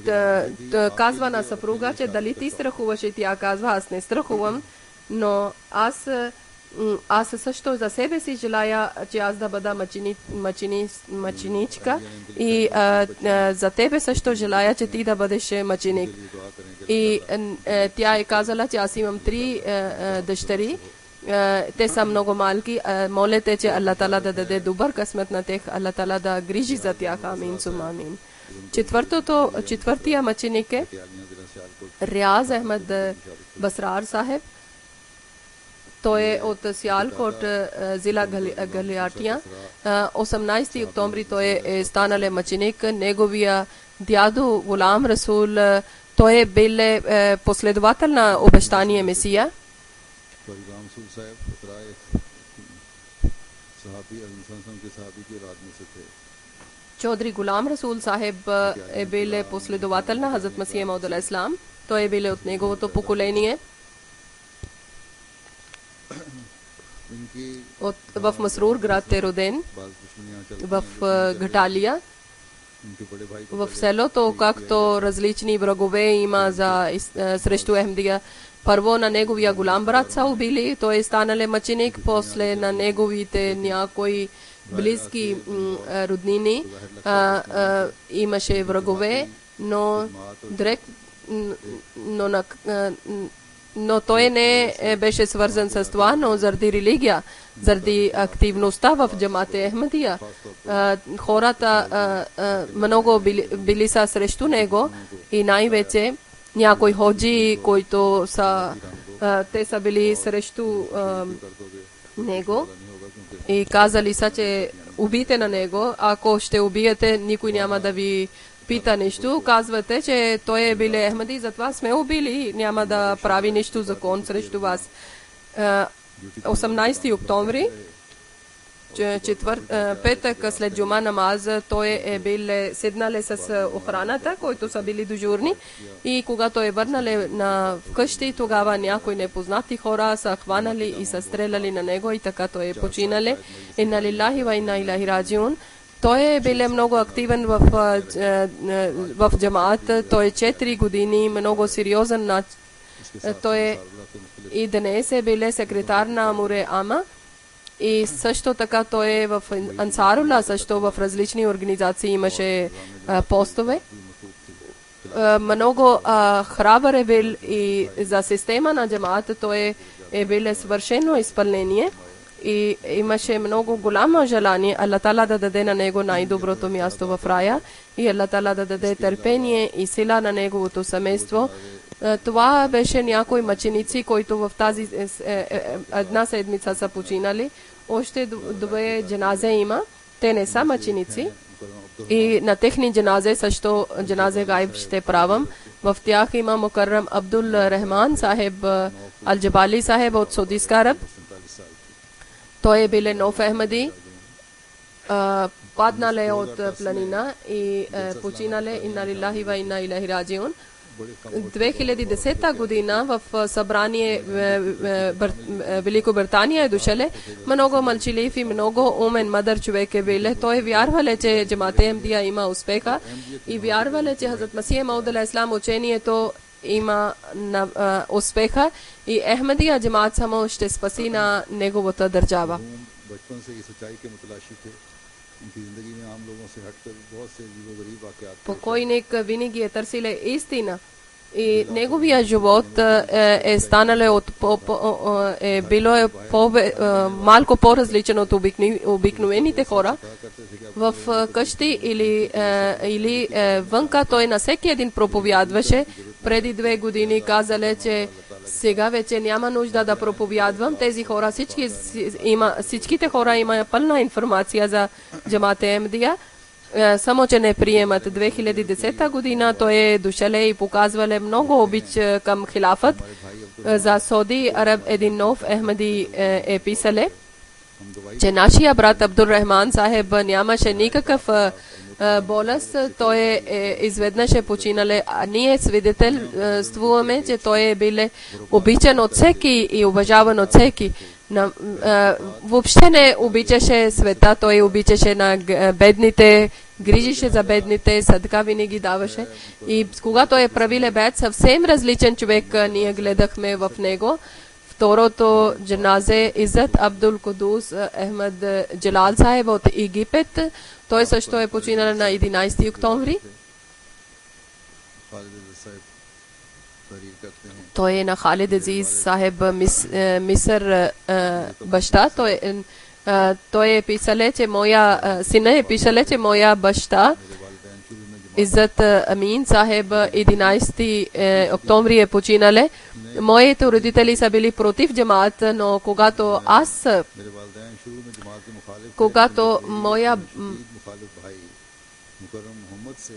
казва на съпруга, че дали ти страхуваш, и тя казва, аз не страхувам, но аз също за себе си желая, че аз да бъда мъченичка и за тебе също желая, че ти да бъдеш мъченик. И тя е казала, че аз имам 3 дъщери. Те са много малки. Молете, че Аллах Таала да даде добър късмет на тях, Аллах Таала да грижи за тях. Амин, сума амин. Четвъртия мъченик е Риаз Ахмед Басрар Сахеб. Той е от Сиалкот, зила Галиатия. 18 октомври той е станал мъченик. Неговия дядо Гулам Расул, той е бил последовател на обещания Месия. Чодри Гулам Расул Сахеб е бил последовател на Хазрат Масия Мауд алейхи салам. Той е бил от неговото поколение. В Масрур град е роден, в Гаталия. В селото, както различни врагове има срещу Ахмадия. Първо на неговия голям брат са убили, той е станал мъченик, после на неговите някои близки роднини имаше врагове, но той не беше свързан с това, но заради религия, заради активността в джамат Ахмадия. Хората много били са срещу него и най-вече някои ходжи, които те са били срещу него и казали са, че убийте на него, ако ще убиете, никой няма да ви пита нещо. Казвате, че той е бил Ахмади, затова сме убили, няма да прави нищо закон срещу вас. 18 октомври, петък след джума намаз, той е бил седнал с охраната, които са били дежурни, и когато е върнали на вкъщи, тогава някои непознати хора са хванали и са стреляли на него и така той е починали. Инна лилахи ва инна илайхи раджиун. Той е бил много активен в джамаат. Той е 4 години, много сериозен. Той и днес е бил секретар на Амуре Ама. И също така той е в Ансарула, също в различни организации имаше постове. Много храбър е бил и за система на джамаата той е бил свършено изпълнение и имаше много голямо желание Аллах Тала да даде на него най-доброто място в рая и Аллах Тала да даде търпение и сила на неговото семейство. Това беше някои мъченици, които в тази една седмица са починали. Още две джаназе има. Те не са мъченици. И на техни джаназе също джаназе гайб ще правам. В тях има Мукаррам Абдул Рахман Сахеб Ал-Джабали Сахеб от Саудийска Араб. Той е бил нов Ахмади. Паднале от планина и починале инна лилахи ва инна илайхи раджиун. 2010 година в събрание Великобритания е дошеле. Много мълчалив и много умен мъдър човек е бил. Той вярвале, че джамаат Ахмадия има успеха и вярвале, че Хазрат Масих Мауд алейхи салам учението има успеха и Ахмадия джамаат само ще спаси на неговата държава. Покойник винаги е търсил истина и неговия живот е станал било малко по-различен от обикновените хора. В къщи или вънка той на всеки един проповядваше. Преди 2 години казале, че сега вече няма нужда да проповядвам. Тези хора, всичките хора има пълна информация за джамаат Ахмадия, само че не приемат. 2010 година той е дошъл и показвал много обич към хилафът. За Сауди Араб един нов Ахмади е писале, че нашия брат Абдул Рахман Сахеб нямаше никакъв болест, той изведнъж е починале. Ние свидетелствуваме, че той е бил обичан от всеки и уважаван от всеки. Въобще не обичаше света, той обичаше на бедните, грижише за бедните, садка винаги даваше. И когато е правил бед, съвсем различен човек ние гледахме в него. Второто джаназе Иззат Абдул Кудус Ахмад Джалал Сахеб от Египет. Той също е починал на 11 октомври. Той е на Халид Азиз Сахеб Мисър баща. Той е писале, че моя сина е писале, че моя баща Иззат Амин Сахеб 11 октомври е починале. Моите родители са били против джамаат, но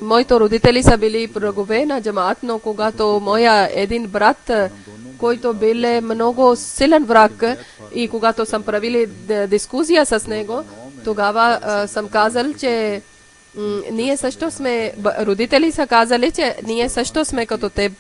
моите родители са били врагове на джамаат, но когато моя един брат, който бил много силен враг, и когато съм правили дискусия с него, тогава съм казал, че ние също сме, родители са казали, че ние също сме като теб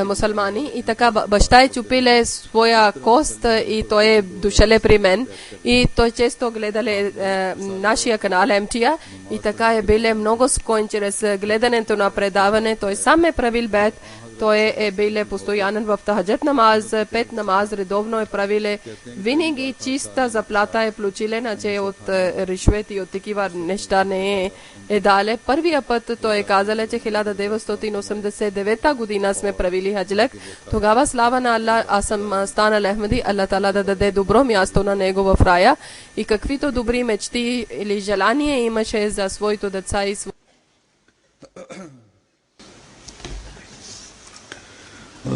мусулмани, и така баща е чупиле своя кост и той е дошъл при мен и той често гледале нашия канал МТА и така е биле много спокоен чрез гледането на предаване. Той сам е правил бед, той е бил постоянен в тахаджат намаз, 5 намаз редовно е правил, винаги чиста заплата е получилена, че от ришвет и от такива неща не е дале. Първия път той е казал, че 1989 година сме правили хаджлек. Тогава слава на Аллах, аз съм станал Ахмади, Аллах Тала да даде добро място на него в рая и каквито добри мечти или желания имаше за своите деца и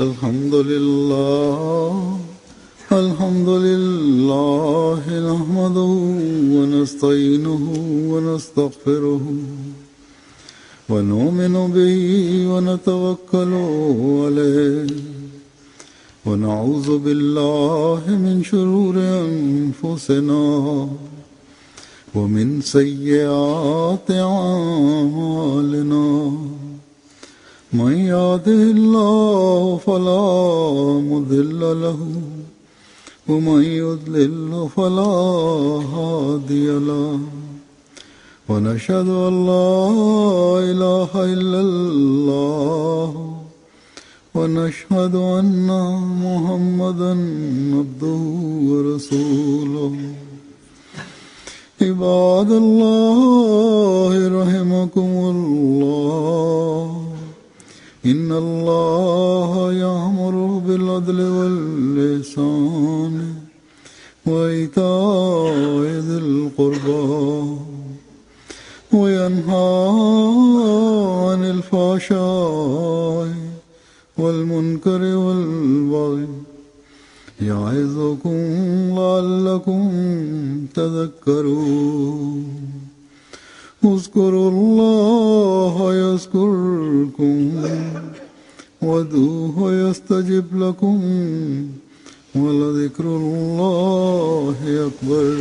الحمد لله نحمده ونستعينه ونستغفره ونؤمن به ونتوكل عليه ونعوذ بالله من شرور أنفسنا ومن سيئات أعمالنا من يهده الله فلا مضل له ومن يضلل فلا هادي له ونشهد أن لا إله إلا الله ونشهد أن محمدا عبده ورسوله عباد الله رحمكم الله إن الله يأمر بالعدل والإحسان وإيتاء ذي القربى وينهى عن الفحشاء والمنكر والبغي يعظكم لعلكم تذكرون اذكروا الله يذكركم وادعوه يستجب لكم ولذكر الله أكبر.